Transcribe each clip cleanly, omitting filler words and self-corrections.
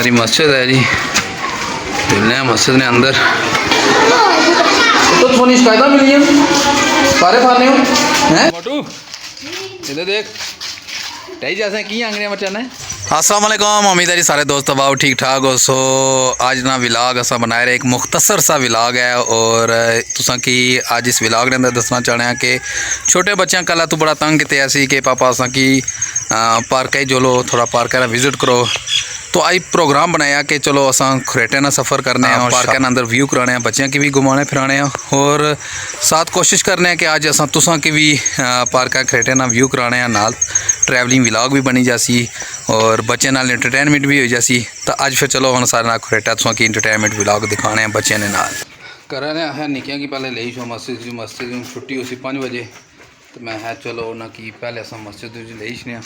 सारी मस्जिद है जी। मिलने हैं मस्जिद ने अंदर। तो थोड़ी शिकायत मिली है सारे खाने हो हैं मोटू इधर देख टही जैसे की आंगड़ियां बचाना है। अस्सलाम वालेकुम, उम्मीद है जी सारे दोस्त अब ठीक ठाक हो। सो आज ना विलाग असा बनाए रहे, एक मुख्तसर सा विलाग है और तुसा कि आज इस विलाग ने अंदर दसना चाहने हैं कि छोटे बच्चों कल तू बड़ा तंग किया सी कि पापा असा कि पार्क ही चलो थोड़ा पार्क विजिट करो। तो आई प्रोग्राम बनाया कि चलो असा खरेटे ना सफ़र करने हैं और पार्क के अंदर व्यू कराने हैं, बच्चों की भी घुमाने फिराने हैं और साथ कोशिश करने हैं कि आज असा तुसा की भी पार्क खरेटे ना व्यू कराने हैं, नाल ट्रैवलिंग विलाग भी बनी जासी और बच्चे नाल इंटरटेनमेंट भी हो जासी। तो अज फिर चलो हम सारे ना खरेटा तुसा की इंटरटेनमेंट विलाग दिखाने हैं बच्चे ने नाल कराने है। निक्कियां की पहले ले छो मस्जिद छुट्टी हो सी 5 बजे, तो मैं है चलो ना कि पहले अस मस्जिद ले छने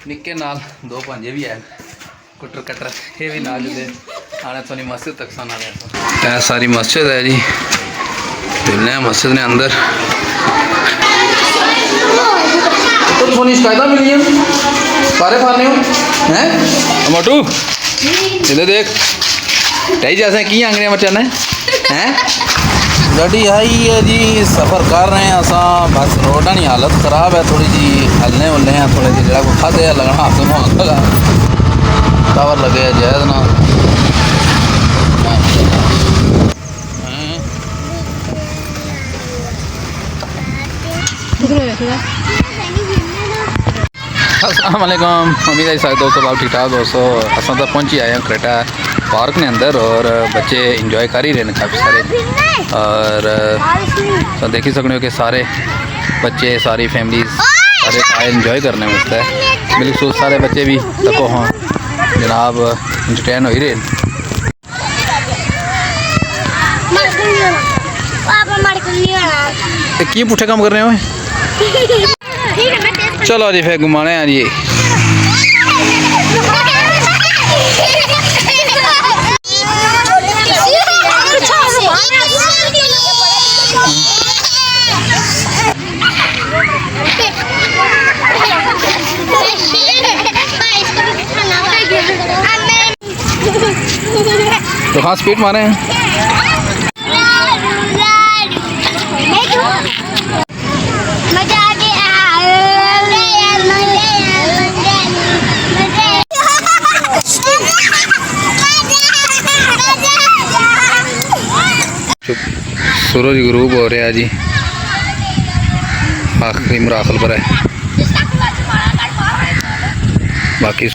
निक्के नाल 2 भांजे भी है कुटर कटर ये भी नाल दे आने थोड़ी मस्जिद तक सा ना सारी मस्जिद है जी। मिलने हैं मस्जिद ने अंदर। तो थोड़ी शिकायत मिली है सारे खाने हो हैं मोटू इधर देख टही जैसे की आंगड़ियां बचाना है गाड़ी आई है जी। सफ़र कर रहे हैं असा, बस रोड की हालत ख़राब है थोड़ी जी, हलने उलने हैं थोड़े जी जरा को खाते लगना हाथ में लगा टावर लगे जैद ना अस्सलाम वालेकुम, उम्मीद है सारे दोस्तों आप ठीक ठाक हो। सो असा तो पहुंची आए हैं खरेटा पार्क ने अंदर और बच्चे इंजॉय कर ही रहे हैं काफ़ी सारे और तो देख ही सकते हो कि सारे बच्चे सारी फैमिली सारे आए इंजॉय करने में है। बिल्कुल सारे बच्चे भी तको हाँ जनाब इंटरटेन हो ही रहे। की पुठे काम कर रहे हो चलो जी फिर घुमाने हैं जी। तो हाँ स्पीड मारे हैं। सूरज ग्रूब हो रहा है जी, आखिरी मराहल पर है बाकी